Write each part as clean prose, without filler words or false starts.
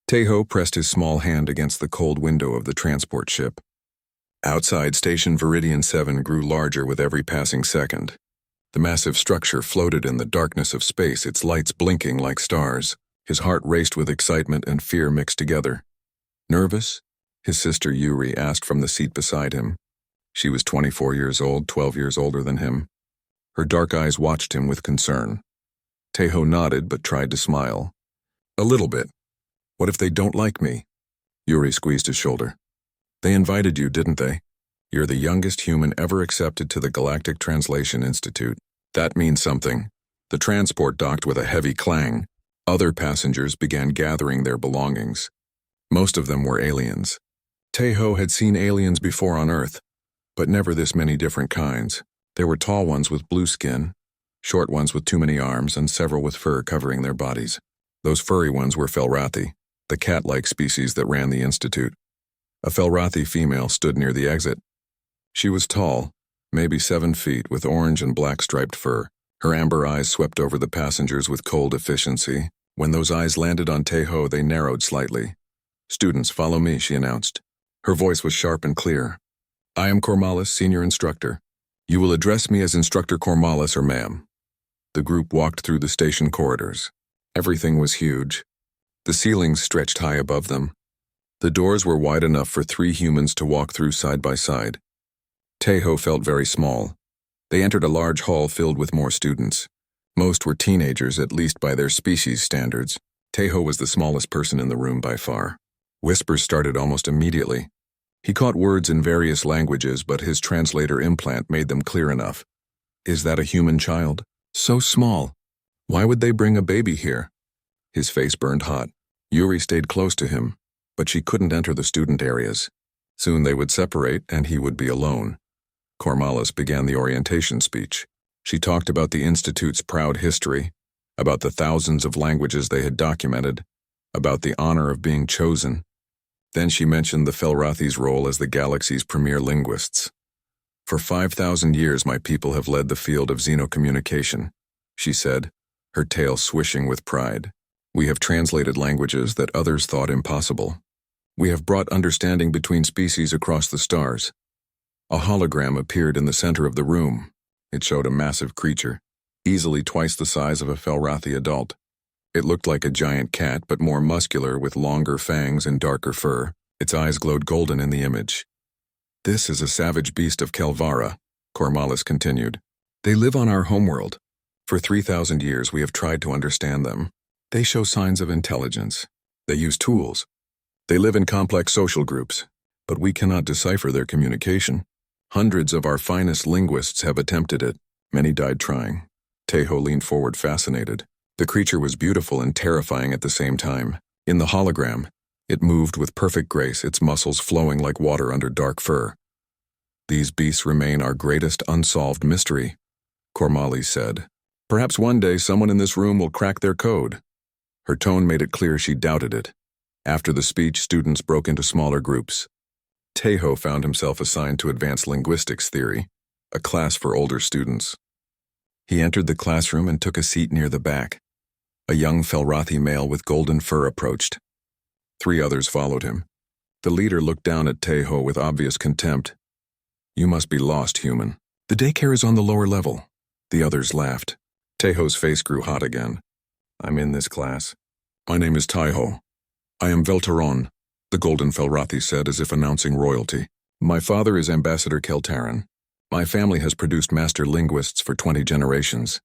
Tejo pressed his small hand against the cold window of the transport ship. Outside, Station Viridian 7 grew larger with every passing second. The massive structure floated in the darkness of space, its lights blinking like stars. His heart raced with excitement and fear mixed together. Nervous? His sister Yuri asked from the seat beside him. She was 24 years old, 12 years older than him. Her dark eyes watched him with concern. Tejo nodded but tried to smile. A little bit. What if they don't like me? Yuri squeezed his shoulder. They invited you, didn't they? You're the youngest human ever accepted to the Galactic Translation Institute. That means something. The transport docked with a heavy clang. Other passengers began gathering their belongings. Most of them were aliens. Tejo had seen aliens before on Earth, but never this many different kinds. There were tall ones with blue skin, short ones with too many arms, and several with fur covering their bodies. Those furry ones were Felrathi, the cat-like species that ran the institute. A Felrathi female stood near the exit. She was tall, maybe 7 feet, with orange and black striped fur. Her amber eyes swept over the passengers with cold efficiency. When those eyes landed on Tejo, they narrowed slightly. "Students, follow me," she announced. Her voice was sharp and clear. "I am Cormalis, senior instructor. You will address me as Instructor Cormalis or ma'am." The group walked through the station corridors. Everything was huge. The ceilings stretched high above them. The doors were wide enough for 3 humans to walk through side by side. Tejo felt very small. They entered a large hall filled with more students. Most were teenagers, at least by their species standards. Tejo was the smallest person in the room by far. Whispers started almost immediately. He caught words in various languages, but his translator implant made them clear enough. Is that a human child? So small. Why would they bring a baby here? His face burned hot. Yuri stayed close to him, but she couldn't enter the student areas. Soon they would separate, and he would be alone. Cormalis began the orientation speech. She talked about the Institute's proud history, about the thousands of languages they had documented, about the honor of being chosen. Then she mentioned the Felrathi's role as the galaxy's premier linguists. For 5,000 years my people have led the field of xenocommunication, she said, her tail swishing with pride. We have translated languages that others thought impossible. We have brought understanding between species across the stars. A hologram appeared in the center of the room. It showed a massive creature, easily twice the size of a Felrathi adult. It looked like a giant cat, but more muscular with longer fangs and darker fur. Its eyes glowed golden in the image. This is a savage beast of Kelvara, Cormalis continued. They live on our homeworld. For 3,000 years we have tried to understand them. They show signs of intelligence. They use tools. They live in complex social groups, but we cannot decipher their communication. Hundreds of our finest linguists have attempted it. Many died trying. Tejo leaned forward, fascinated. The creature was beautiful and terrifying at the same time. In the hologram, it moved with perfect grace, its muscles flowing like water under dark fur. These beasts remain our greatest unsolved mystery, Cormalis said. Perhaps one day someone in this room will crack their code. Her tone made it clear she doubted it. After the speech, students broke into smaller groups. Tejo found himself assigned to advanced linguistics theory, a class for older students. He entered the classroom and took a seat near the back. A young Felrathi male with golden fur approached. 3 others followed him. The leader looked down at Tejo with obvious contempt. You must be lost, human. The daycare is on the lower level. The others laughed. Tejo's face grew hot again. I'm in this class. My name is Tejo. I am Velteron, the golden Felrathi said as if announcing royalty. My father is Ambassador Keltaran. My family has produced master linguists for 20 generations.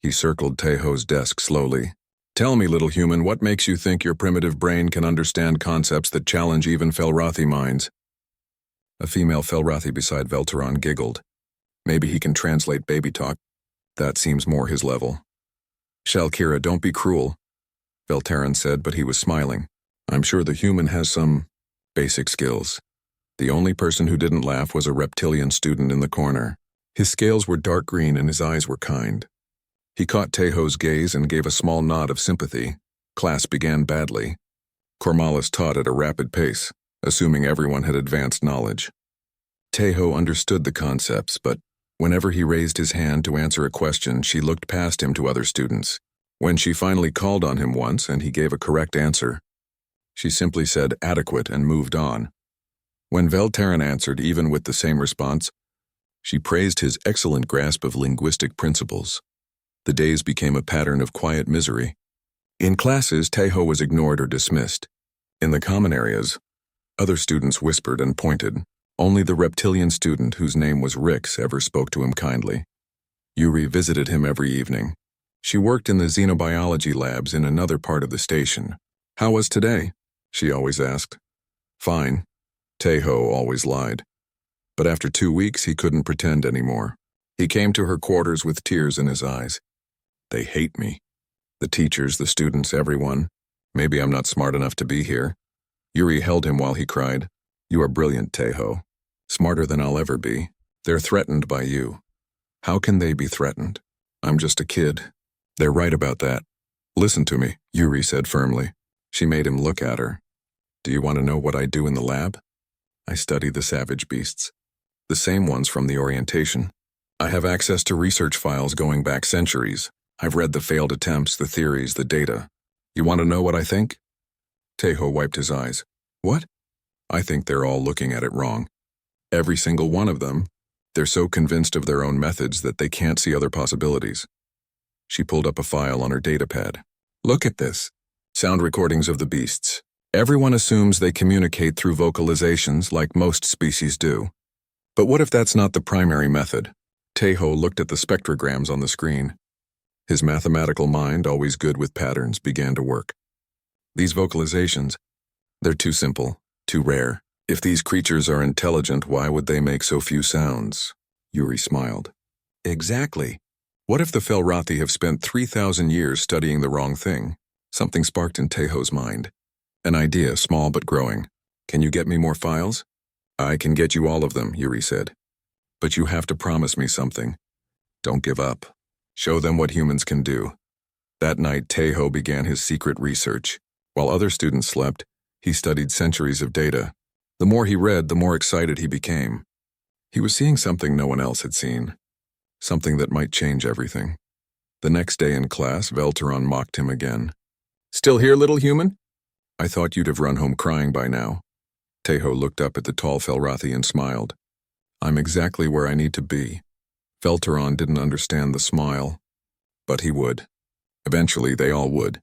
He circled Tejo's desk slowly. Tell me, little human, what makes you think your primitive brain can understand concepts that challenge even Felrathi minds? A female Felrathi beside Velteron giggled. Maybe he can translate baby talk. That seems more his level. Shalkira, don't be cruel, Velteron said, but he was smiling. I'm sure the human has some basic skills. The only person who didn't laugh was a reptilian student in the corner. His scales were dark green and his eyes were kind. He caught Tejo's gaze and gave a small nod of sympathy. Class began badly. Cormalis taught at a rapid pace, assuming everyone had advanced knowledge. Tejo understood the concepts, but whenever he raised his hand to answer a question, she looked past him to other students. When she finally called on him once and he gave a correct answer, She simply said adequate and moved on. When Veltaran answered even with the same response, she praised his excellent grasp of linguistic principles. The days became a pattern of quiet misery. In classes, Tejo was ignored or dismissed. In the common areas, other students whispered and pointed. Only the reptilian student, whose name was Rix, ever spoke to him kindly. Yuri visited him every evening. She worked in the xenobiology labs in another part of the station. "How was today?" she always asked. "Fine." Tejo always lied. But after 2 weeks, he couldn't pretend anymore. He came to her quarters with tears in his eyes. "They hate me. The teachers, the students, everyone. Maybe I'm not smart enough to be here." Yuri held him while he cried. "You are brilliant, Tejo. Smarter than I'll ever be. They're threatened by you." "How can they be threatened? I'm just a kid." "They're right about that. Listen to me," Yuri said firmly. She made him look at her. "Do you want to know what I do in the lab? I study the savage beasts. The same ones from the orientation. I have access to research files going back centuries. I've read the failed attempts, the theories, the data. You want to know what I think?" Tejo wiped his eyes. "What?" "I think they're all looking at it wrong. Every single one of them. They're so convinced of their own methods that they can't see other possibilities." She pulled up a file on her datapad. "Look at this. Sound recordings of the beasts. Everyone assumes they communicate through vocalizations like most species do. But what if that's not the primary method?" Tejo looked at the spectrograms on the screen. His mathematical mind, always good with patterns, began to work. "These vocalizations, they're too simple, too rare. If these creatures are intelligent, why would they make so few sounds?" Yuri smiled. "Exactly. What if the Felrathi have spent 3,000 years studying the wrong thing?" Something sparked in Tejo's mind. An idea, small but growing. "Can you get me more files?" "I can get you all of them," Yuri said. "But you have to promise me something. Don't give up. Show them what humans can do." That night, Tejo began his secret research. While other students slept, he studied centuries of data. The more he read, the more excited he became. He was seeing something no one else had seen. Something that might change everything. The next day in class, Veltaran mocked him again. "Still here, little human? I thought you'd have run home crying by now." Tejo looked up at the tall Felrathi and smiled. "I'm exactly where I need to be." Veltaran didn't understand the smile, but he would. Eventually, they all would.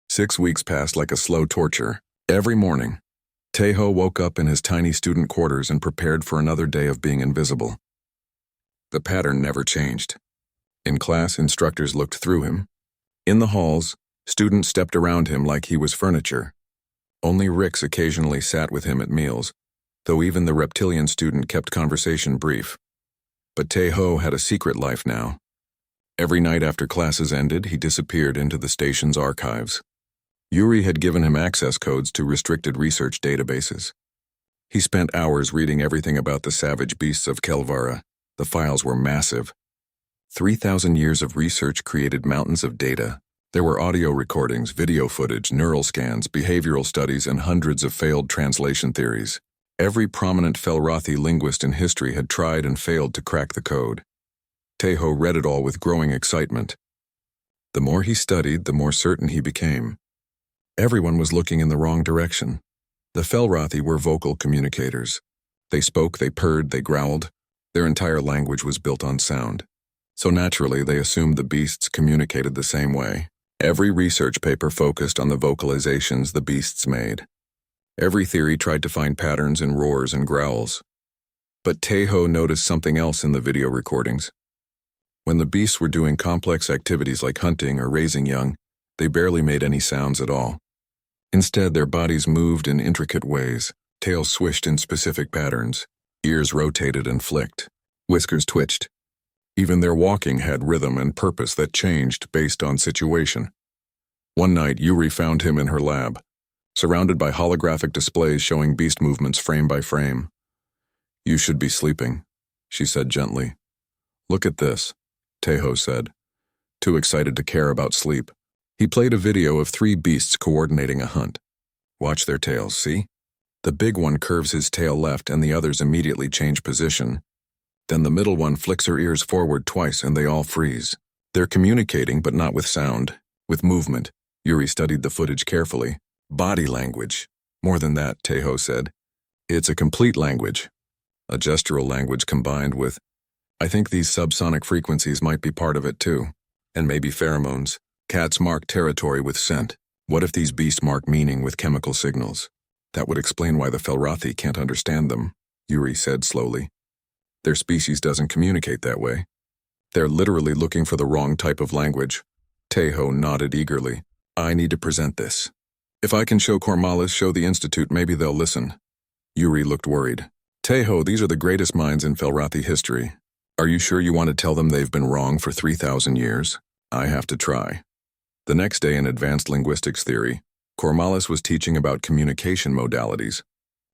6 weeks passed like a slow torture. Every morning, Tejo woke up in his tiny student quarters and prepared for another day of being invisible. The pattern never changed. In class, instructors looked through him. In the halls, students stepped around him like he was furniture. Only Rix occasionally sat with him at meals, though even the reptilian student kept conversation brief. But Tejo had a secret life now. Every night after classes ended, he disappeared into the station's archives. Yuri had given him access codes to restricted research databases. He spent hours reading everything about the savage beasts of Kelvara. The files were massive. 3,000 years of research created mountains of data. There were audio recordings, video footage, neural scans, behavioral studies, and hundreds of failed translation theories. Every prominent Felrathi linguist in history had tried and failed to crack the code. Tejo read it all with growing excitement. The more he studied, the more certain he became. Everyone was looking in the wrong direction. The Felrathi were vocal communicators. They spoke, they purred, they growled. Their entire language was built on sound. So naturally, they assumed the beasts communicated the same way. Every research paper focused on the vocalizations the beasts made. Every theory tried to find patterns in roars and growls. But Tejo noticed something else in the video recordings. When the beasts were doing complex activities like hunting or raising young, they barely made any sounds at all. Instead, their bodies moved in intricate ways. Tails swished in specific patterns. Ears rotated and flicked. Whiskers twitched. Even their walking had rhythm and purpose that changed based on situation. One night, Yuri found him in her lab, surrounded by holographic displays showing beast movements frame by frame. "You should be sleeping," she said gently. "Look at this," Tejo said, too excited to care about sleep. He played a video of 3 beasts coordinating a hunt. "Watch their tails, see? The big one curves his tail left and the others immediately change position. Then the middle one flicks her ears forward twice and they all freeze. They're communicating, but not with sound, with movement." Yuri studied the footage carefully. Body language. More than that, Tejo said. It's a complete language. A gestural language combined with... I think these subsonic frequencies might be part of it too. And maybe pheromones. Cats mark territory with scent. What if these beasts mark meaning with chemical signals? That would explain why the Felrathi can't understand them, Yuri said slowly. Their species doesn't communicate that way. They're literally looking for the wrong type of language. Tejo nodded eagerly. I need to present this. If I can show Cormalis, show the Institute, maybe they'll listen. Yuri looked worried. Tejo, these are the greatest minds in Felrathi history. Are you sure you want to tell them they've been wrong for 3,000 years? I have to try. The next day in Advanced Linguistics Theory, Cormalis was teaching about communication modalities.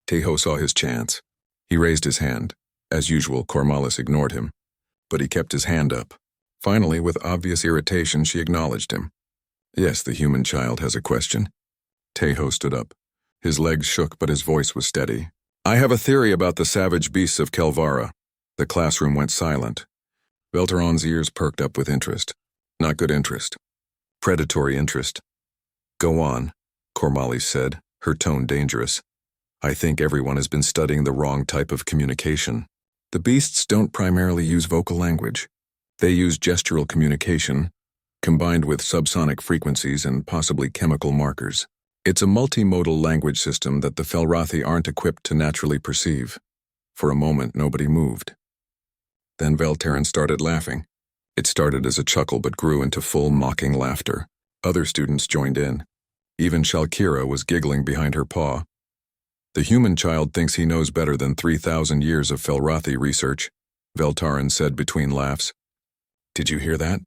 Tejo saw his chance. He raised his hand. As usual, Cormalis ignored him. But he kept his hand up. Finally, with obvious irritation, she acknowledged him. Yes, the human child has a question. Tejo stood up. His legs shook, but his voice was steady. I have a theory about the savage beasts of Kelvara. The classroom went silent. Velteron's ears perked up with interest. Not good interest. Predatory interest. Go on, Cormalis said, her tone dangerous. I think everyone has been studying the wrong type of communication. The beasts don't primarily use vocal language. They use gestural communication, combined with subsonic frequencies and possibly chemical markers. It's a multimodal language system that the Felrathi aren't equipped to naturally perceive. For a moment, nobody moved. Then Velteron started laughing. It started as a chuckle but grew into full mocking laughter. Other students joined in. Even Shalkira was giggling behind her paw. The human child thinks he knows better than 3,000 years of Felrathi research, Veltarin said between laughs. Did you hear that?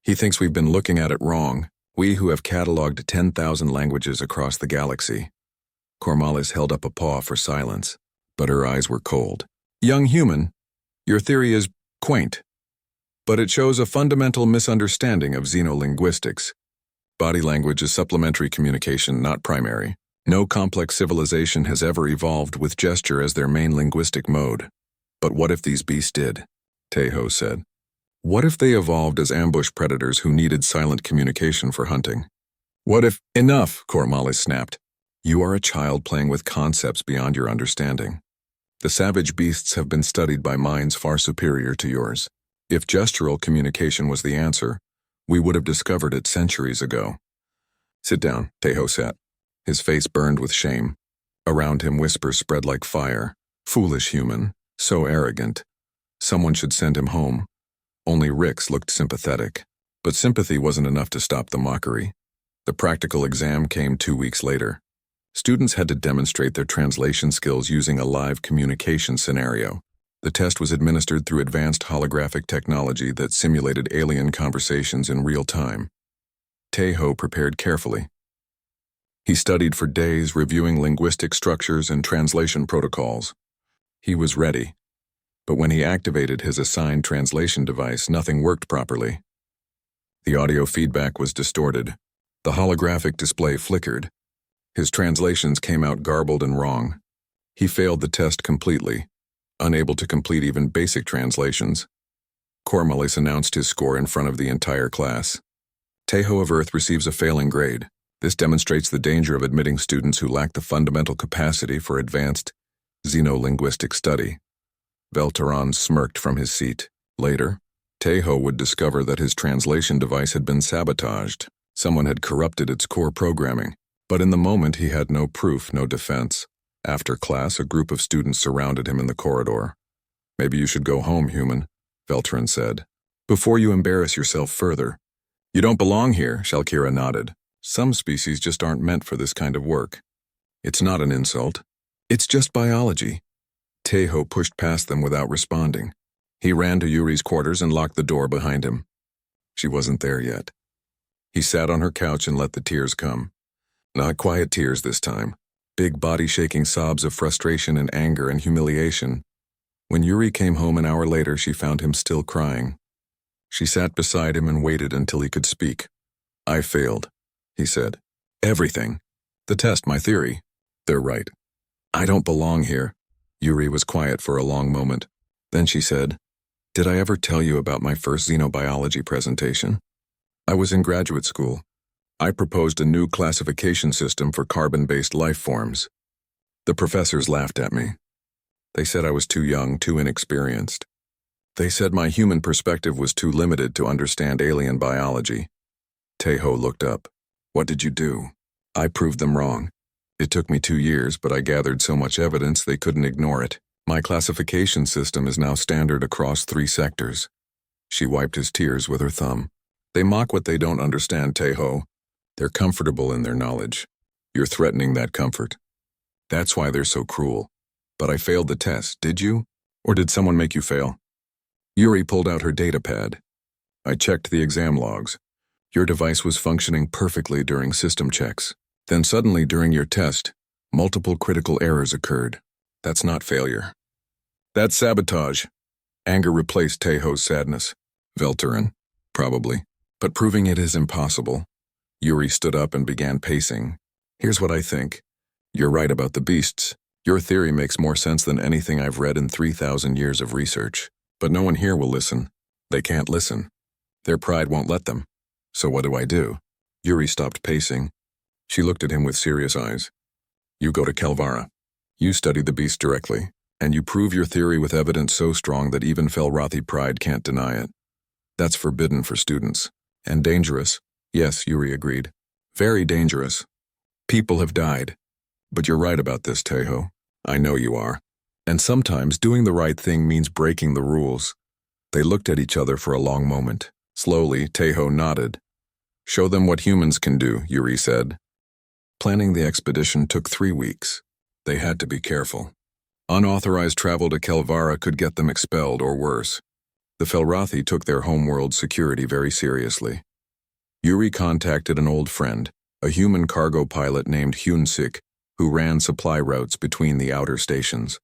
He thinks we've been looking at it wrong, we who have catalogued 10,000 languages across the galaxy. Cormalis held up a paw for silence, but her eyes were cold. Young human, your theory is quaint, but it shows a fundamental misunderstanding of xenolinguistics. Body language is supplementary communication, not primary. No complex civilization has ever evolved with gesture as their main linguistic mode. But what if these beasts did? Tejo said. What if they evolved as ambush predators who needed silent communication for hunting? What if— Enough, Cormalis snapped. You are a child playing with concepts beyond your understanding. The savage beasts have been studied by minds far superior to yours. If gestural communication was the answer, we would have discovered it centuries ago. Sit down, Tejo sat. His face burned with shame. Around him whispers spread like fire. Foolish human, so arrogant. Someone should send him home. Only Rix looked sympathetic. But sympathy wasn't enough to stop the mockery. The practical exam came 2 weeks later. Students had to demonstrate their translation skills using a live communication scenario. The test was administered through advanced holographic technology that simulated alien conversations in real time. Tejo prepared carefully. He studied for days, reviewing linguistic structures and translation protocols. He was ready. But when he activated his assigned translation device, nothing worked properly. The audio feedback was distorted. The holographic display flickered. His translations came out garbled and wrong. He failed the test completely, unable to complete even basic translations. Cormalis announced his score in front of the entire class. Tejo of Earth receives a failing grade. This demonstrates the danger of admitting students who lack the fundamental capacity for advanced xenolinguistic study. Velteron smirked from his seat. Later, Tejo would discover that his translation device had been sabotaged. Someone had corrupted its core programming. But in the moment, he had no proof, no defense. After class, a group of students surrounded him in the corridor. Maybe you should go home, human, Velteron said. Before you embarrass yourself further. You don't belong here, Shalkira nodded. Some species just aren't meant for this kind of work. It's not an insult. It's just biology. Tejo pushed past them without responding. He ran to Yuri's quarters and locked the door behind him. She wasn't there yet. He sat on her couch and let the tears come. Not quiet tears this time. Big body-shaking sobs of frustration and anger and humiliation. When Yuri came home an hour later, she found him still crying. She sat beside him and waited until he could speak. I failed, he said. Everything. The test, my theory. They're right. I don't belong here. Yuri was quiet for a long moment. Then she said, Did I ever tell you about my first xenobiology presentation? I was in graduate school. I proposed a new classification system for carbon-based life forms. The professors laughed at me. They said I was too young, too inexperienced. They said my human perspective was too limited to understand alien biology. Tejo looked up. What did you do? I proved them wrong. It took me 2 years, but I gathered so much evidence they couldn't ignore it. My classification system is now standard across 3 sectors. She wiped his tears with her thumb. They mock what they don't understand, Tejo. They're comfortable in their knowledge. You're threatening that comfort. That's why they're so cruel. But I failed the test, did you? Or did someone make you fail? Yuri pulled out her data pad. I checked the exam logs. Your device was functioning perfectly during system checks. Then suddenly during your test, multiple critical errors occurred. That's not failure. That's sabotage. Anger replaced Tejo's sadness. Velterin, probably. But proving it is impossible. Yuri stood up and began pacing. Here's what I think. You're right about the beasts. Your theory makes more sense than anything I've read in 3,000 years of research. But no one here will listen. They can't listen. Their pride won't let them. So what do? Yuri stopped pacing. She looked at him with serious eyes. You go to Kelvara. You study the beast directly, and you prove your theory with evidence so strong that even Felrathi pride can't deny it. That's forbidden for students. And dangerous. Yes, Yuri agreed. Very dangerous. People have died. But you're right about this, Tejo. I know you are. And sometimes doing the right thing means breaking the rules. They looked at each other for a long moment. Slowly, Tejo nodded. Show them what humans can do, Yuri said. Planning the expedition took 3 weeks. They had to be careful. Unauthorized travel to Kelvara could get them expelled or worse. The Felrathi took their homeworld security very seriously. Yuri contacted an old friend, a human cargo pilot named Hyunsik, who ran supply routes between the outer stations.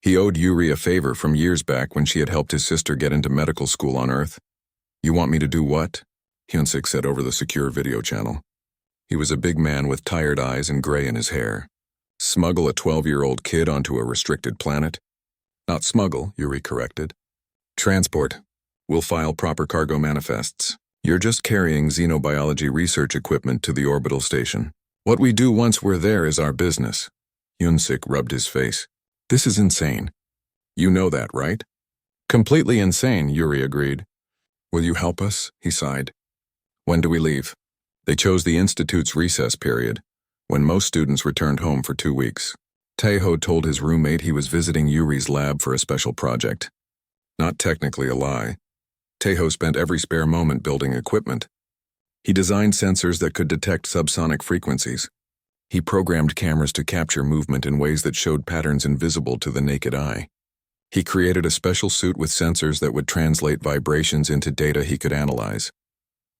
He owed Yuri a favor from years back when she had helped his sister get into medical school on Earth. You want me to do what? Hyunsik said over the secure video channel. He was a big man with tired eyes and gray in his hair. Smuggle a 12-year-old kid onto a restricted planet? Not smuggle, Yuri corrected. Transport. We'll file proper cargo manifests. You're just carrying xenobiology research equipment to the orbital station. What we do once we're there is our business. Hyunsik rubbed his face. This is insane. You know that, right? Completely insane, Yuri agreed. Will you help us? He sighed. When do we leave? They chose the Institute's recess period, when most students returned home for 2 weeks. Tejo told his roommate he was visiting Yuri's lab for a special project. Not technically a lie. Tejo spent every spare moment building equipment. He designed sensors that could detect subsonic frequencies. He programmed cameras to capture movement in ways that showed patterns invisible to the naked eye. He created a special suit with sensors that would translate vibrations into data he could analyze.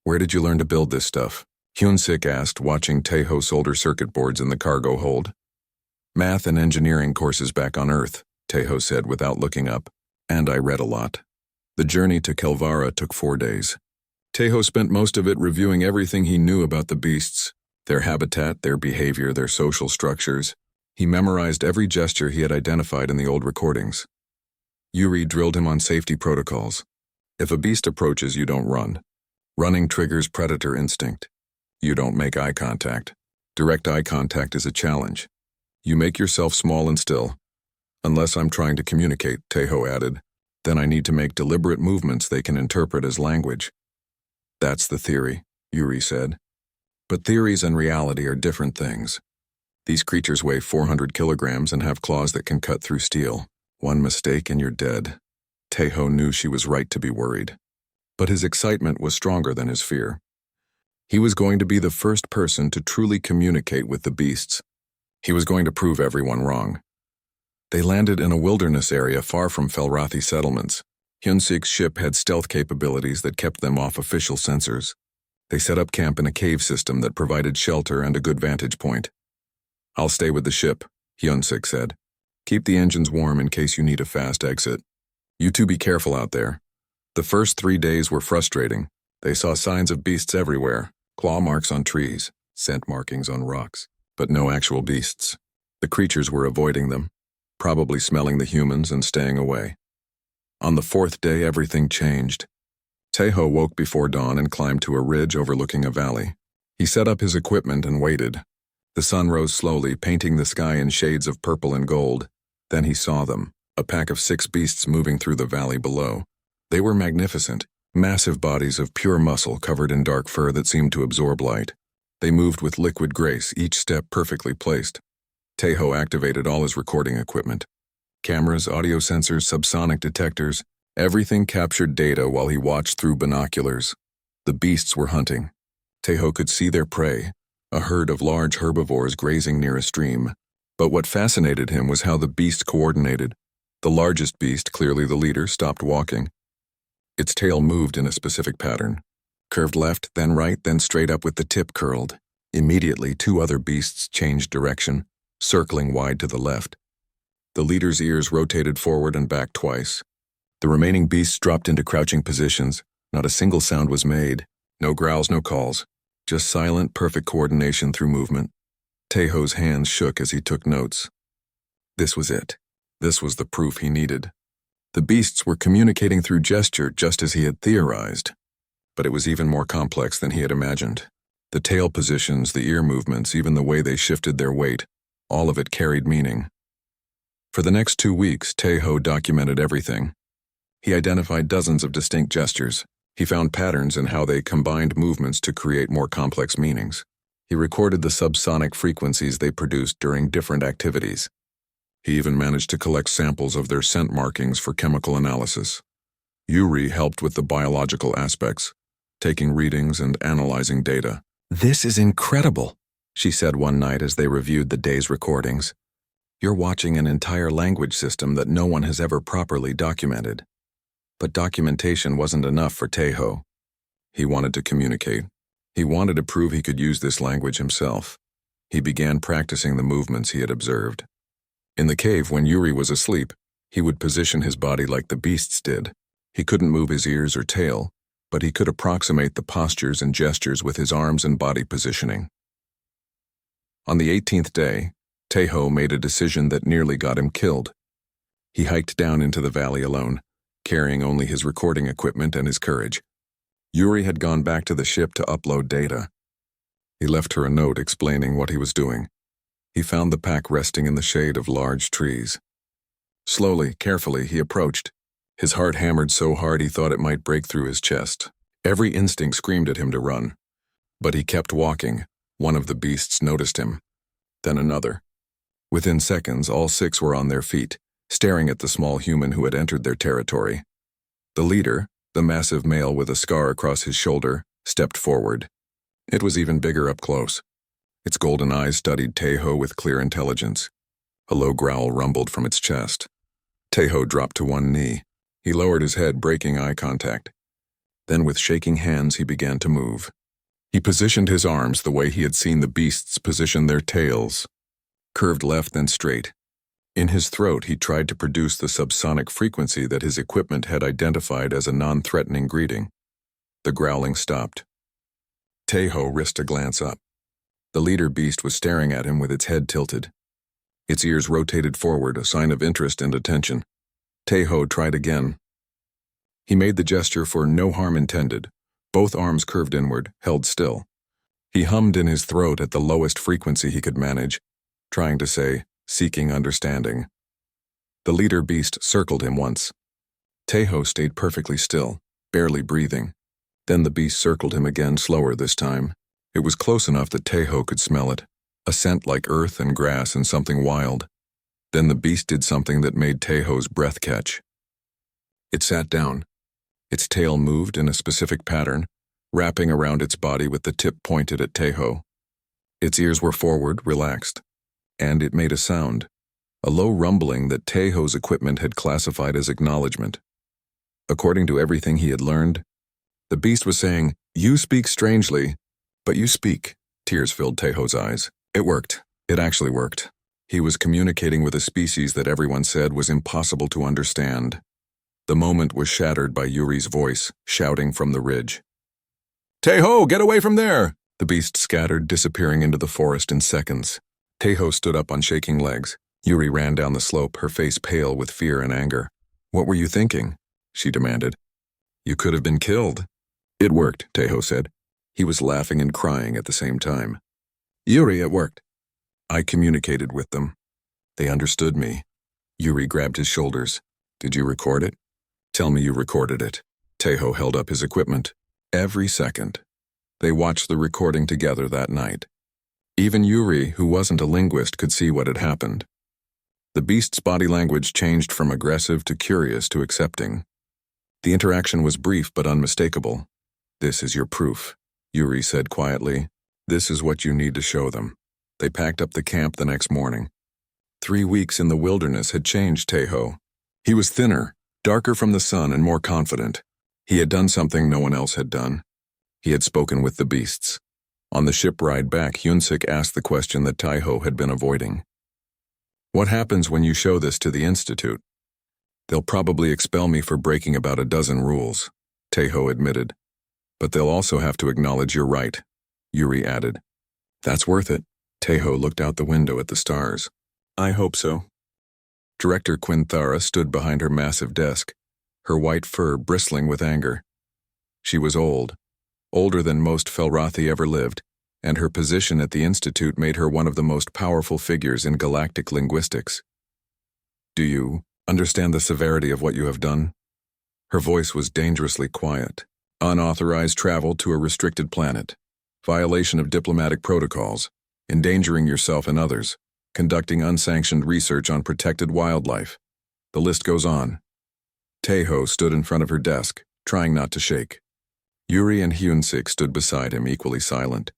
Where did you learn to build this stuff? Hyunsik asked, watching Tejo solder circuit boards in the cargo hold. Math and engineering courses back on Earth, Tejo said without looking up. And I read a lot. The journey to Kelvara took 4 days. Tejo spent most of it reviewing everything he knew about the beasts, their habitat, their behavior, their social structures. He memorized every gesture he had identified in the old recordings. Yuri drilled him on safety protocols. If a beast approaches, you don't run. Running triggers predator instinct. You don't make eye contact. Direct eye contact is a challenge. You make yourself small and still. Unless I'm trying to communicate, Tejo added. Then I need to make deliberate movements they can interpret as language. That's the theory, Yuri said. But theories and reality are different things. These creatures weigh 400 kilograms and have claws that can cut through steel. One mistake and you're dead. Tejo knew she was right to be worried. But his excitement was stronger than his fear. He was going to be the first person to truly communicate with the beasts. He was going to prove everyone wrong. They landed in a wilderness area far from Felrathi settlements. Hyunsik's ship had stealth capabilities that kept them off official sensors. They set up camp in a cave system that provided shelter and a good vantage point. I'll stay with the ship, Hyunsik said. Keep the engines warm in case you need a fast exit. You two be careful out there. The first 3 days were frustrating. They saw signs of beasts everywhere, claw marks on trees, scent markings on rocks, but no actual beasts. The creatures were avoiding them, probably smelling the humans and staying away. On the 4th day, everything changed. Tejo woke before dawn and climbed to a ridge overlooking a valley. He set up his equipment and waited. The sun rose slowly, painting the sky in shades of purple and gold. Then he saw them, a pack of 6 beasts moving through the valley below. They were magnificent, massive bodies of pure muscle covered in dark fur that seemed to absorb light. They moved with liquid grace, each step perfectly placed. Tejo activated all his recording equipment. Cameras, audio sensors, subsonic detectors, everything captured data while he watched through binoculars. The beasts were hunting. Tejo could see their prey, a herd of large herbivores grazing near a stream. But what fascinated him was how the beasts coordinated. The largest beast, clearly the leader, stopped walking. Its tail moved in a specific pattern. Curved left, then right, then straight up with the tip curled. Immediately, 2 other beasts changed direction, circling wide to the left. The leader's ears rotated forward and back twice. The remaining beasts dropped into crouching positions. Not a single sound was made. No growls, no calls. Just silent, perfect coordination through movement. Tejo's hands shook as he took notes. This was it. This was the proof he needed. The beasts were communicating through gesture just as he had theorized. But it was even more complex than he had imagined. The tail positions, the ear movements, even the way they shifted their weight, all of it carried meaning. For the next 2 weeks, Tejo documented everything. He identified dozens of distinct gestures. He found patterns in how they combined movements to create more complex meanings. He recorded the subsonic frequencies they produced during different activities. He even managed to collect samples of their scent markings for chemical analysis. Yuri helped with the biological aspects, taking readings and analyzing data. "This is incredible," she said one night as they reviewed the day's recordings. "You're watching an entire language system that no one has ever properly documented." But documentation wasn't enough for Tejo. He wanted to communicate. He wanted to prove he could use this language himself. He began practicing the movements he had observed. In the cave, when Yuri was asleep, he would position his body like the beasts did. He couldn't move his ears or tail, but he could approximate the postures and gestures with his arms and body positioning. On the 18th day, Tejo made a decision that nearly got him killed. He hiked down into the valley alone, carrying only his recording equipment and his courage. Yuri had gone back to the ship to upload data. He left her a note explaining what he was doing. He found the pack resting in the shade of large trees. Slowly, carefully, he approached. His heart hammered so hard he thought it might break through his chest. Every instinct screamed at him to run. But he kept walking. One of the beasts noticed him. Then another. Within seconds, all 6 were on their feet, staring at the small human who had entered their territory. The leader, the massive male with a scar across his shoulder, stepped forward. It was even bigger up close. Its golden eyes studied Tejo with clear intelligence. A low growl rumbled from its chest. Tejo dropped to one knee. He lowered his head, breaking eye contact. Then with shaking hands he began to move. He positioned his arms the way he had seen the beasts position their tails. Curved left then straight. In his throat he tried to produce the subsonic frequency that his equipment had identified as a non-threatening greeting. The growling stopped. Tejo risked a glance up. The leader beast was staring at him with its head tilted. Its ears rotated forward, a sign of interest and attention. Tejo tried again. He made the gesture for no harm intended. Both arms curved inward, held still. He hummed in his throat at the lowest frequency he could manage, trying to say, seeking understanding. The leader beast circled him once. Tejo stayed perfectly still, barely breathing. Then the beast circled him again, slower this time. It was close enough that Tejo could smell it, a scent like earth and grass and something wild. Then the beast did something that made Tejo's breath catch. It sat down. Its tail moved in a specific pattern, wrapping around its body with the tip pointed at Tejo. Its ears were forward, relaxed, and it made a sound, a low rumbling that Tejo's equipment had classified as acknowledgement. According to everything he had learned, the beast was saying, "You speak strangely, but you speak." Tears filled Tejo's eyes. It worked. It actually worked. He was communicating with a species that everyone said was impossible to understand. The moment was shattered by Yuri's voice, shouting from the ridge. "Tejo, get away from there!" The beast scattered, disappearing into the forest in seconds. Tejo stood up on shaking legs. Yuri ran down the slope, her face pale with fear and anger. "What were you thinking?" she demanded. "You could have been killed." "It worked," Tejo said. He was laughing and crying at the same time. Yuri, it worked. I communicated with them. They understood me. Yuri grabbed his shoulders. Did you record it? Tell me you recorded it. Tejo held up his equipment. Every second. They watched the recording together that night. Even Yuri, who wasn't a linguist, could see what had happened. The beast's body language changed from aggressive to curious to accepting. The interaction was brief but unmistakable. This is your proof, Yuri said quietly. This is what you need to show them. They packed up the camp the next morning. 3 weeks in the wilderness had changed Tejo. He was thinner, darker from the sun, and more confident. He had done something no one else had done. He had spoken with the beasts. On the ship ride back, Hyunsik asked the question that Tejo had been avoiding. What happens when you show this to the Institute? They'll probably expel me for breaking about a dozen rules, Tejo admitted. But they'll also have to acknowledge you're right, Yuri added. That's worth it. Tejo looked out the window at the stars. I hope so. Director Quinthara stood behind her massive desk, her white fur bristling with anger. She was old, older than most Felrathi ever lived, and her position at the Institute made her one of the most powerful figures in galactic linguistics. Do you understand the severity of what you have done? Her voice was dangerously quiet. Unauthorized travel to a restricted planet, violation of diplomatic protocols, endangering yourself and others, conducting unsanctioned research on protected wildlife. The list goes on. Tejo stood in front of her desk, trying not to shake. Yuri and Hyunsik stood beside him, equally silent.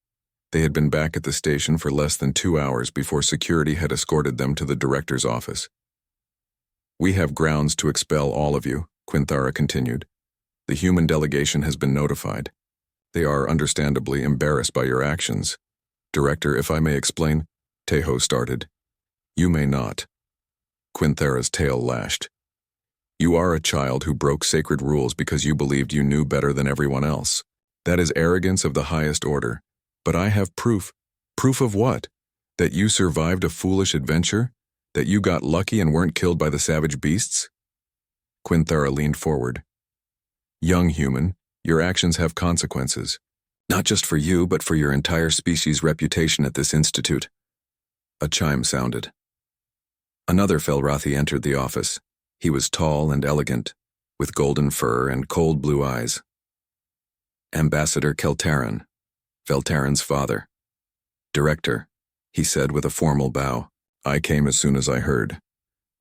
They had been back at the station for less than 2 hours before security had escorted them to the director's office. We have grounds to expel all of you, Quinthara continued. The human delegation has been notified. They are understandably embarrassed by your actions. Director, if I may explain, Tejo started. You may not. Quinthara's tail lashed. You are a child who broke sacred rules because you believed you knew better than everyone else. That is arrogance of the highest order. But I have proof. Proof of what? That you survived a foolish adventure? That you got lucky and weren't killed by the savage beasts? Quinthara leaned forward. Young human, your actions have consequences. Not just for you, but for your entire species' reputation at this institute. A chime sounded. Another Felrathi entered the office. He was tall and elegant, with golden fur and cold blue eyes. Ambassador Keltaran, Veltaran's father. Director, he said with a formal bow. I came as soon as I heard.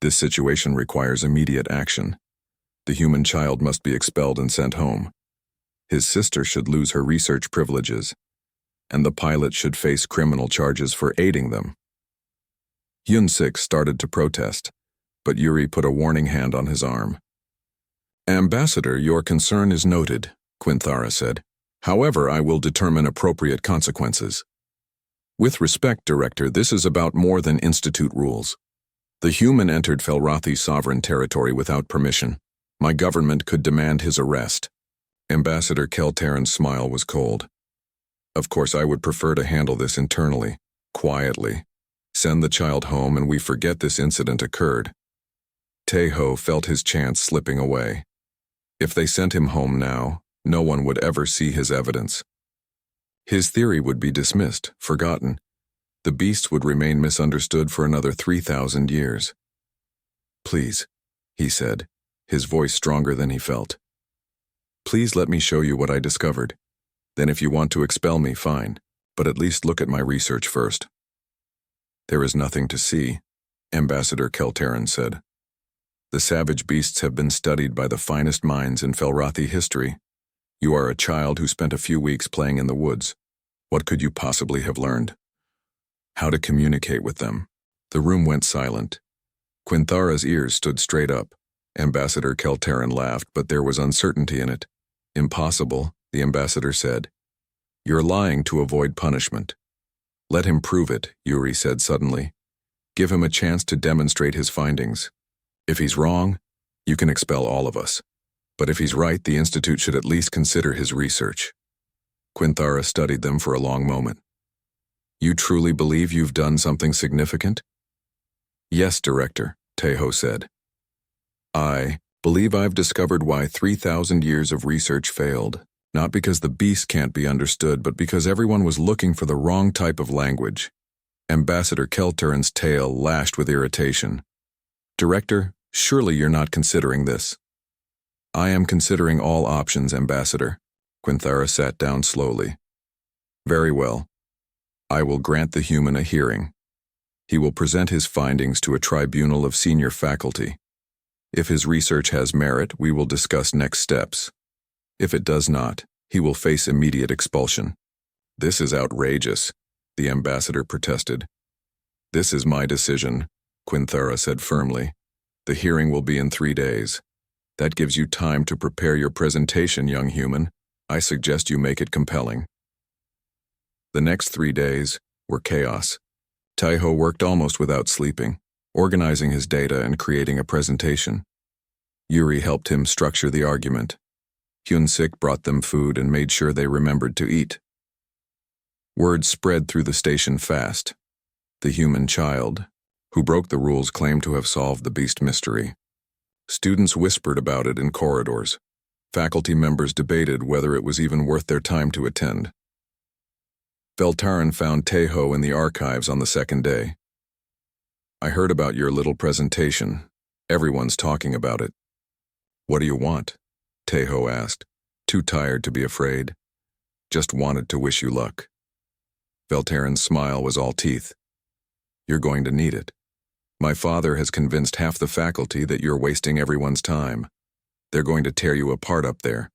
This situation requires immediate action. The human child must be expelled and sent home. His sister should lose her research privileges, and the pilot should face criminal charges for aiding them. Hyunsik started to protest, but Yuri put a warning hand on his arm. Ambassador, your concern is noted, Quinthara said. However, I will determine appropriate consequences. With respect, Director, this is about more than Institute rules. The human entered Felrathi's sovereign territory without permission. My government could demand his arrest. Ambassador Keltaran's smile was cold. Of course, I would prefer to handle this internally, quietly. Send the child home and we forget this incident occurred. Tejo felt his chance slipping away. If they sent him home now, no one would ever see his evidence. His theory would be dismissed, forgotten. The beasts would remain misunderstood for another 3,000 years. Please, he said, his voice stronger than he felt. Please let me show you what I discovered. Then if you want to expel me, fine, but at least look at my research first. There is nothing to see, Ambassador Keltaran said. The savage beasts have been studied by the finest minds in Felrathi history. You are a child who spent a few weeks playing in the woods. What could you possibly have learned? How to communicate with them. The room went silent. Quinthara's ears stood straight up. Ambassador Keltaran laughed, but there was uncertainty in it. Impossible, the ambassador said. You're lying to avoid punishment. Let him prove it, Yuri said suddenly. Give him a chance to demonstrate his findings. If he's wrong, you can expel all of us. But if he's right, the Institute should at least consider his research. Quinthara studied them for a long moment. You truly believe you've done something significant? Yes, Director, Tejo said. I believe I've discovered why 3,000 years of research failed. Not because the beast can't be understood, but because everyone was looking for the wrong type of language. Ambassador Keltern's tail lashed with irritation. Director, surely you're not considering this. I am considering all options, Ambassador. Quinthara sat down slowly. Very well. I will grant the human a hearing. He will present his findings to a tribunal of senior faculty. If his research has merit, we will discuss next steps. If it does not, he will face immediate expulsion. This is outrageous, the ambassador protested. This is my decision, Quinthara said firmly. The hearing will be in 3 days. That gives you time to prepare your presentation, young human. I suggest you make it compelling. The next 3 days were chaos. Taiho worked almost without sleeping, organizing his data and creating a presentation. Yuri helped him structure the argument. Hyun-sik brought them food and made sure they remembered to eat. Word spread through the station fast. The human child, who broke the rules, claimed to have solved the beast mystery. Students whispered about it in corridors. Faculty members debated whether it was even worth their time to attend. Veltaran found Taiho in the archives on the second day. I heard about your little presentation. Everyone's talking about it. What do you want? Taiho asked, too tired to be afraid. Just wanted to wish you luck. Veltaran's smile was all teeth. You're going to need it. My father has convinced half the faculty that you're wasting everyone's time. They're going to tear you apart up there.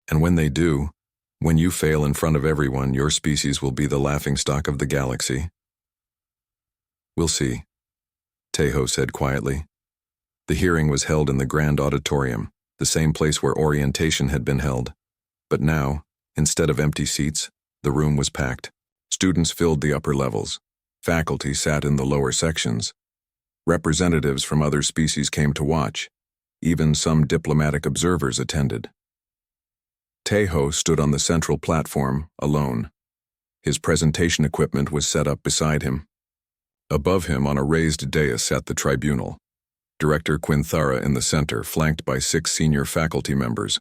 And when they do, when you fail in front of everyone, your species will be the laughingstock of the galaxy. We'll see, Taiho said quietly. The hearing was held in the Grand Auditorium, the same place where orientation had been held. But now, instead of empty seats, the room was packed. Students filled the upper levels. Faculty sat in the lower sections. Representatives from other species came to watch. Even some diplomatic observers attended. Taiho stood on the central platform, alone. His presentation equipment was set up beside him. Above him, on a raised dais, sat the tribunal. Director Quinthara in the center, flanked by 6 senior faculty members,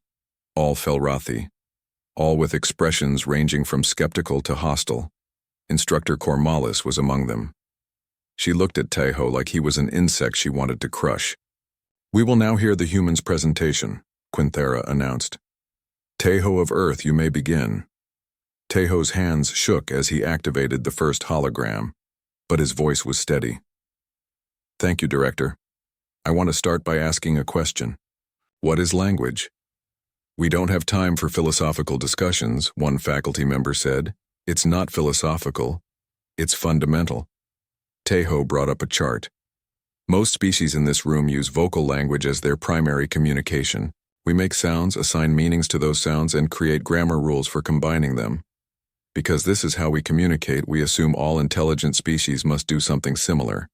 all Felrathi, all with expressions ranging from skeptical to hostile. Instructor Cormalis was among them. She looked at Taiho like he was an insect she wanted to crush. We will now hear the human's presentation, Quinthara announced. Taiho of Earth, you may begin. Taiho's hands shook as he activated the first hologram, but his voice was steady. Thank you, Director. I want to start by asking a question. What is language? We don't have time for philosophical discussions, one faculty member said. It's not philosophical. It's fundamental. Taiho brought up a chart. Most species in this room use vocal language as their primary communication. We make sounds, assign meanings to those sounds, and create grammar rules for combining them. Because this is how we communicate, we assume all intelligent species must do something similar.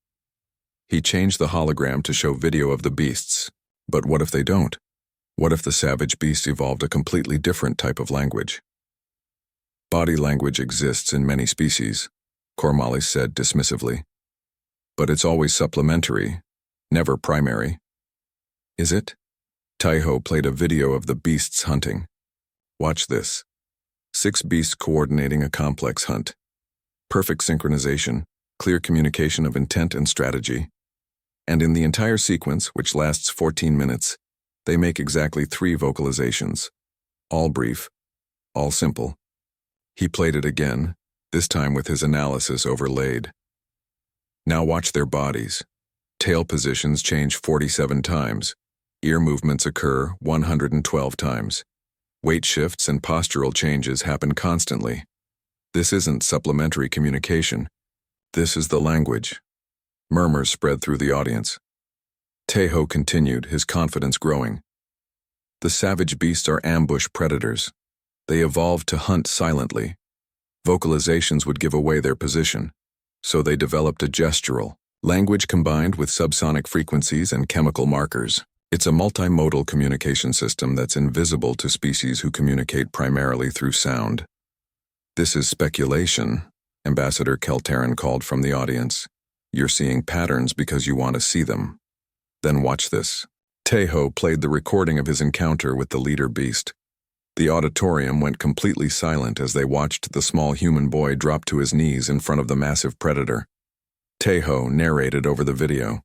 He changed the hologram to show video of the beasts. But what if they don't? What if the savage beasts evolved a completely different type of language? Body language exists in many species, Cormalis said dismissively. But it's always supplementary, never primary. Is it? Taiho played a video of the beasts hunting. Watch this. 6 beasts coordinating a complex hunt. Perfect synchronization, clear communication of intent and strategy. And in the entire sequence, which lasts 14 minutes, they make exactly 3 vocalizations. All brief, all simple. He played it again, this time with his analysis overlaid. Now watch their bodies. Tail positions change 47 times. Ear movements occur 112 times. Weight shifts and postural changes happen constantly. This isn't supplementary communication. This is the language. Murmurs spread through the audience. Taiho continued, his confidence growing. The savage beasts are ambush predators. They evolved to hunt silently. Vocalizations would give away their position, so they developed a gestural language combined with subsonic frequencies and chemical markers. It's a multimodal communication system that's invisible to species who communicate primarily through sound. This is speculation, Ambassador Keltern called from the audience. You're seeing patterns because you want to see them. Then watch this. Taiho played the recording of his encounter with the leader beast. The auditorium went completely silent as they watched the small human boy drop to his knees in front of the massive predator. Tejo narrated over the video.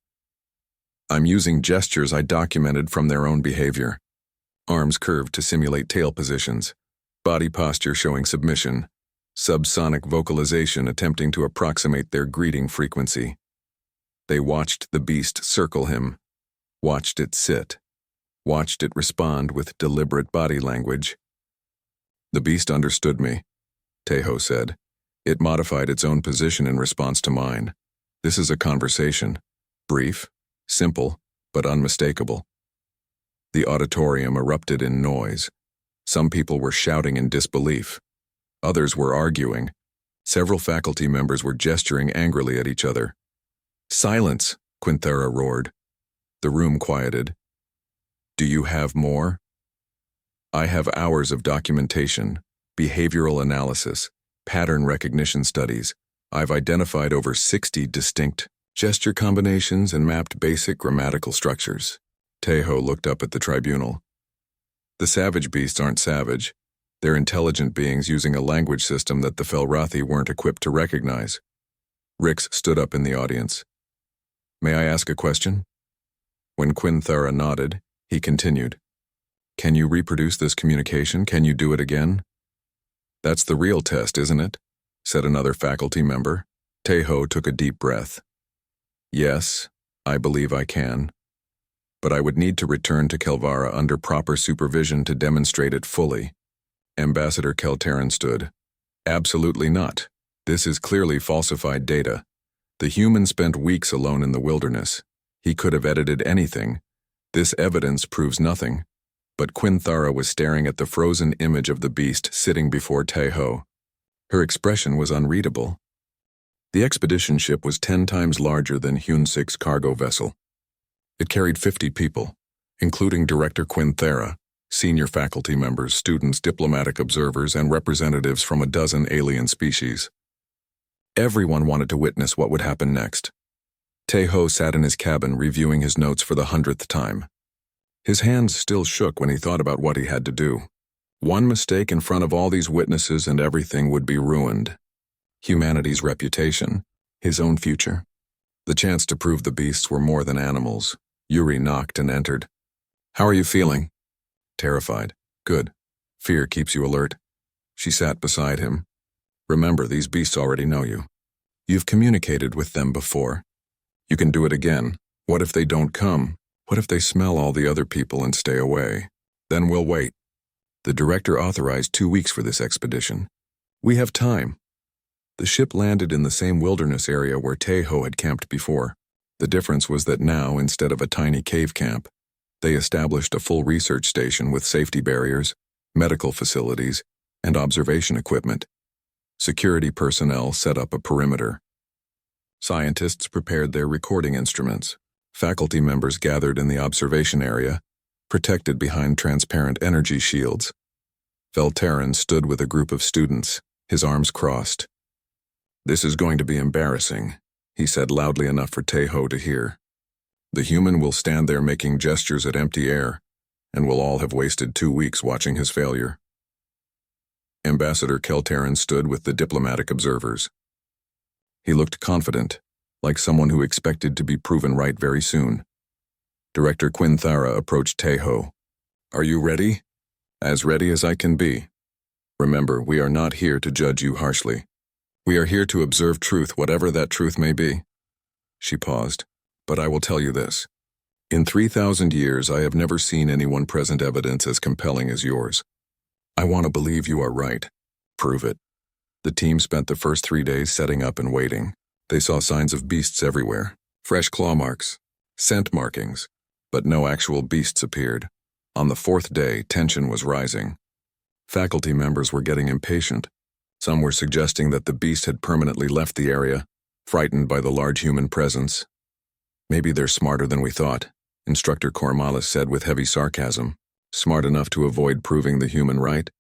"I'm using gestures I documented from their own behavior. Arms curved to simulate tail positions, body posture showing submission, subsonic vocalization attempting to approximate their greeting frequency. They watched the beast circle him, watched it sit, watched it respond with deliberate body language. The beast understood me," Tejo said. "It modified its own position in response to mine. This is a conversation, brief, simple, but unmistakable." The auditorium erupted in noise. Some people were shouting in disbelief. Others were arguing. Several faculty members were gesturing angrily at each other. "Silence!" Quinthera roared. The room quieted. "Do you have more?" "I have hours of documentation, behavioral analysis, pattern recognition studies. I've identified over 60 distinct gesture combinations and mapped basic grammatical structures." Tejo looked up at the tribunal. "The savage beasts aren't savage. They're intelligent beings using a language system that the Felrathi weren't equipped to recognize." Rix stood up in the audience. "May I ask a question?" When Quinthera nodded, he continued. "Can you reproduce this communication? Can you do it again?" "That's the real test, isn't it?" said another faculty member. Tejo took a deep breath. "Yes, I believe I can. But I would need to return to Kelvara under proper supervision to demonstrate it fully." Ambassador Keltaran stood. "Absolutely not. This is clearly falsified data. The human spent weeks alone in the wilderness. He could have edited anything. This evidence proves nothing." But Quinthara was staring at the frozen image of the beast sitting before Tejo. Her expression was unreadable. The expedition ship was 10 times larger than Hunsik's cargo vessel. It carried 50 people, including Director Quinthera, senior faculty members, students, diplomatic observers, and representatives from a dozen alien species. Everyone wanted to witness what would happen next. Tejo sat in his cabin reviewing his notes for the 100th time. His hands still shook when he thought about what he had to do. One mistake in front of all these witnesses and everything would be ruined. Humanity's reputation, his own future. The chance to prove the beasts were more than animals. Yuri knocked and entered. "How are you feeling?" "Terrified." "Good. Fear keeps you alert." She sat beside him. "Remember, these beasts already know you. You've communicated with them before. You can do it again. What if they don't come? What if they smell all the other people and stay away? Then we'll wait. The director authorized 2 weeks for this expedition. We have time." The ship landed in the same wilderness area where Tejo had camped before. The difference was that now, instead of a tiny cave camp, they established a full research station with safety barriers, medical facilities, and observation equipment. Security personnel set up a perimeter. Scientists prepared their recording instruments. Faculty members gathered in the observation area, protected behind transparent energy shields. Veltaran stood with a group of students, his arms crossed. "This is going to be embarrassing," he said loudly enough for Tejo to hear. "The human will stand there making gestures at empty air, and we'll all have wasted 2 weeks watching his failure." Ambassador Keltaran stood with the diplomatic observers. He looked confident, like someone who expected to be proven right very soon. Director Quinthara approached Tejo. "Are you ready?" "As ready as I can be. Remember, we are not here to judge you harshly. We are here to observe truth, whatever that truth may be." She paused. "But I will tell you this. In 3,000 years, I have never seen anyone present evidence as compelling as yours. I want to believe you are right. Prove it." The team spent the first 3 days setting up and waiting. They saw signs of beasts everywhere, fresh claw marks, scent markings, but no actual beasts appeared. On the 4th day, tension was rising. Faculty members were getting impatient. Some were suggesting that the beast had permanently left the area, frightened by the large human presence. "Maybe they're smarter than we thought," Instructor Cormalis said with heavy sarcasm. "Smart enough to avoid proving the human right?"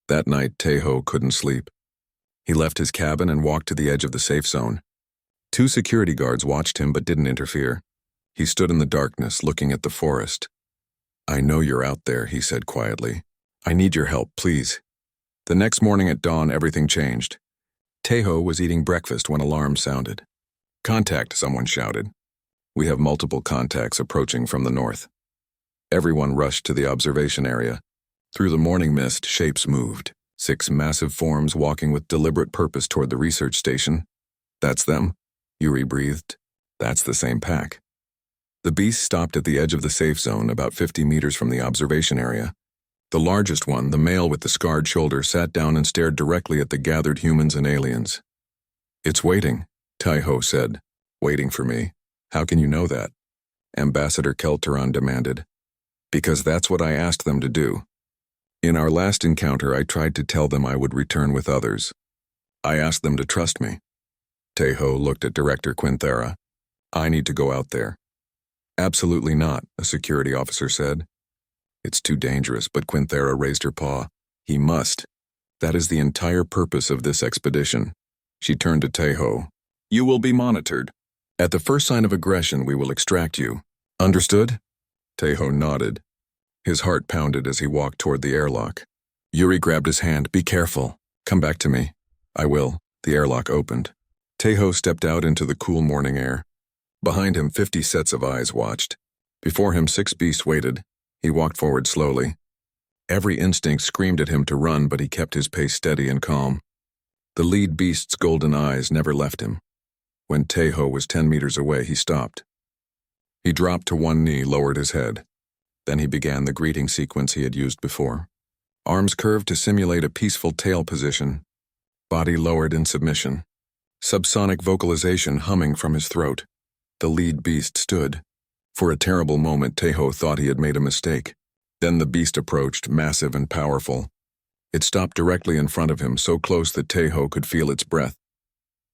That night, Tejo couldn't sleep. He left his cabin and walked to the edge of the safe zone. 2 security guards watched him but didn't interfere. He stood in the darkness, looking at the forest. "I know you're out there," he said quietly. I need your help, please. The next morning at dawn, everything changed. Tejo was eating breakfast when alarms sounded. Contact, someone shouted. We have multiple contacts approaching from the north. Everyone rushed to the observation area. Through the morning mist, shapes moved. 6 massive forms walking with deliberate purpose toward the research station. That's them, Yuri breathed. That's the same pack. The beast stopped at the edge of the safe zone, about 50 meters from the observation area. The largest one, the male with the scarred shoulder, sat down and stared directly at the gathered humans and aliens. It's waiting, Tejo said. Waiting for me. How can you know that? Ambassador Kelteron demanded. Because that's what I asked them to do. In our last encounter, I tried to tell them I would return with others. I asked them to trust me. Tejo looked at Director Quinthera. I need to go out there. Absolutely not, a security officer said. It's too dangerous, but Quinthera raised her paw. He must. That is the entire purpose of this expedition. She turned to Tejo. You will be monitored. At the first sign of aggression, we will extract you. Understood? Tejo nodded. His heart pounded as he walked toward the airlock. Yuri grabbed his hand. Be careful. Come back to me. I will. The airlock opened. Tejo stepped out into the cool morning air. Behind him, 50 sets of eyes watched. Before him, 6 beasts waited. He walked forward slowly. Every instinct screamed at him to run, but he kept his pace steady and calm. The lead beast's golden eyes never left him. When Tejo was 10 meters away, he stopped. He dropped to one knee, lowered his head. Then he began the greeting sequence he had used before. Arms curved to simulate a peaceful tail position. Body lowered in submission. Subsonic vocalization humming from his throat. The lead beast stood. For a terrible moment, Tejo thought he had made a mistake. Then the beast approached, massive and powerful. It stopped directly in front of him, so close that Tejo could feel its breath.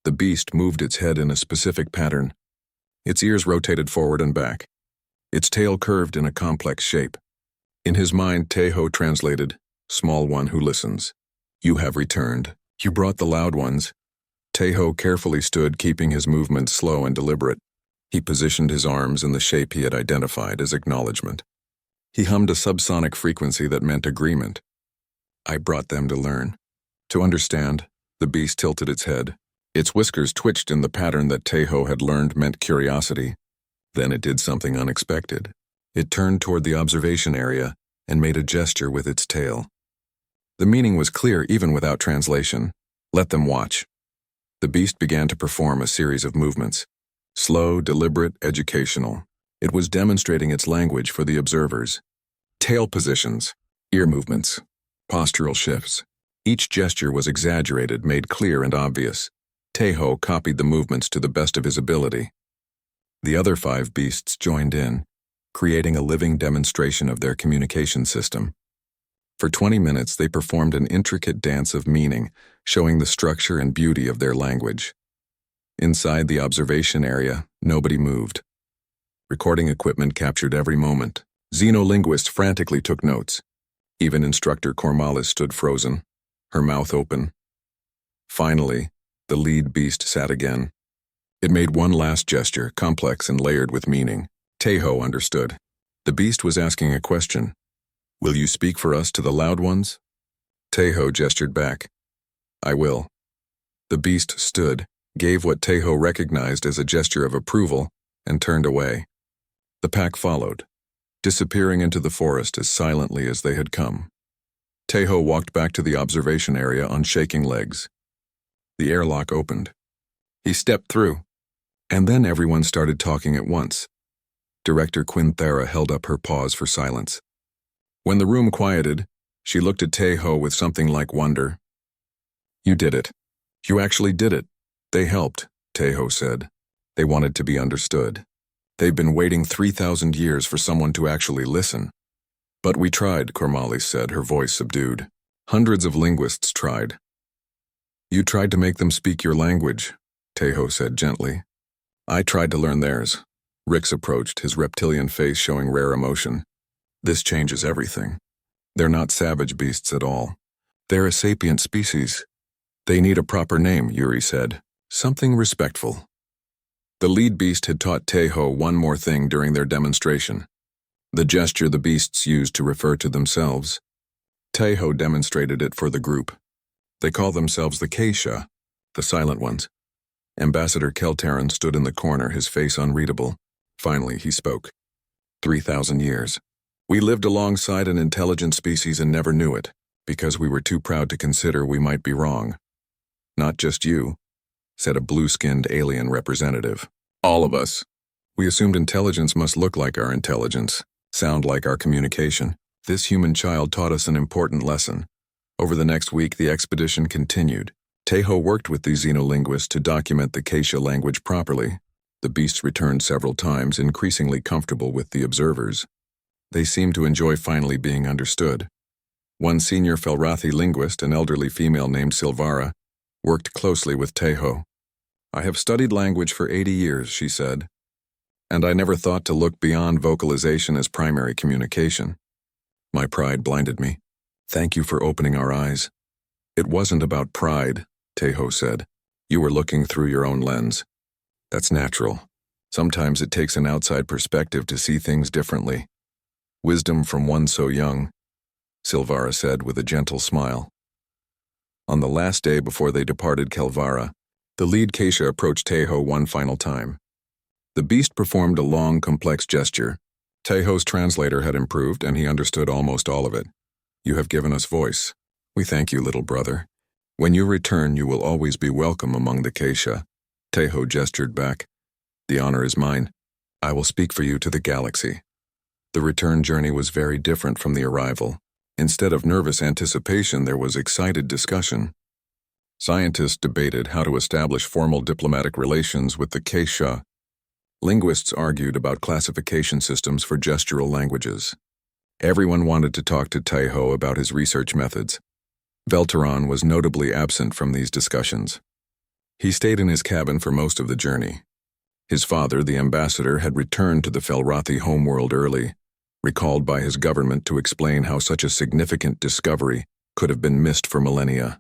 The beast moved its head in a specific pattern. Its ears rotated forward and back. Its tail curved in a complex shape. In his mind, Tejo translated, Small one who listens. You have returned. You brought the loud ones. Tejo carefully stood, keeping his movements slow and deliberate. He positioned his arms in the shape he had identified as acknowledgement. He hummed a subsonic frequency that meant agreement. I brought them to learn. To understand, the beast tilted its head. Its whiskers twitched in the pattern that Tejo had learned meant curiosity. Then it did something unexpected. It turned toward the observation area and made a gesture with its tail. The meaning was clear even without translation. Let them watch. The beast began to perform a series of movements. Slow, deliberate, educational. It was demonstrating its language for the observers. Tail positions, ear movements, postural shifts. Each gesture was exaggerated, made clear and obvious. Tejo copied the movements to the best of his ability. The other 5 beasts joined in, creating a living demonstration of their communication system. For 20 minutes, they performed an intricate dance of meaning, showing the structure and beauty of their language. Inside the observation area, nobody moved. Recording equipment captured every moment. Xenolinguists frantically took notes. Even Instructor Cormalis stood frozen, her mouth open. Finally, the lead beast sat again. It made one last gesture, complex and layered with meaning. Tejo understood. The beast was asking a question. Will you speak for us to the loud ones? Tejo gestured back. I will. The beast stood, gave what Tejo recognized as a gesture of approval, and turned away. The pack followed, disappearing into the forest as silently as they had come. Tejo walked back to the observation area on shaking legs. The airlock opened. He stepped through, and then everyone started talking at once. Director Quinthera held up her paws for silence. When the room quieted, she looked at Tejo with something like wonder. You did it. You actually did it. They helped, Tejo said. They wanted to be understood. They've been waiting 3,000 years for someone to actually listen. But we tried, Cormalis said, her voice subdued. Hundreds of linguists tried. You tried to make them speak your language, Tejo said gently. I tried to learn theirs. Rix approached, his reptilian face showing rare emotion. This changes everything. They're not savage beasts at all. They're a sapient species. They need a proper name, Yuri said. Something respectful. The lead beast had taught Tejo one more thing during their demonstration. The gesture the beasts used to refer to themselves. Teho demonstrated it for the group. They call themselves the Keisha, the Silent Ones. Ambassador Keltaran stood in the corner, his face unreadable. Finally, he spoke. 3,000 years. We lived alongside an intelligent species and never knew it, because we were too proud to consider we might be wrong. Not just you, said a blue-skinned alien representative. All of us. We assumed intelligence must look like our intelligence, sound like our communication. This human child taught us an important lesson. Over the next week, the expedition continued. Teho worked with the xenolinguists to document the Keisha language properly. The beasts returned several times, increasingly comfortable with the observers. They seemed to enjoy finally being understood. One senior Felrathi linguist, an elderly female named Silvara, worked closely with Teho. I have studied language for 80 years, she said, and I never thought to look beyond vocalization as primary communication. My pride blinded me. Thank you for opening our eyes. It wasn't about pride, Teho said. You were looking through your own lens. That's natural. Sometimes it takes an outside perspective to see things differently. Wisdom from one so young, Silvara said with a gentle smile. On the last day before they departed Kelvara, the lead Keisha approached Teho one final time. The beast performed a long, complex gesture. Teho's translator had improved, and he understood almost all of it. You have given us voice. We thank you, little brother. When you return, you will always be welcome among the Keisha. Teho gestured back. The honor is mine. I will speak for you to the galaxy. The return journey was very different from the arrival. Instead of nervous anticipation, there was excited discussion. Scientists debated how to establish formal diplomatic relations with the Keisha. Linguists argued about classification systems for gestural languages. Everyone wanted to talk to Teho about his research methods. Velteron was notably absent from these discussions. He stayed in his cabin for most of the journey. His father, the ambassador, had returned to the Felrathi homeworld early, recalled by his government to explain how such a significant discovery could have been missed for millennia.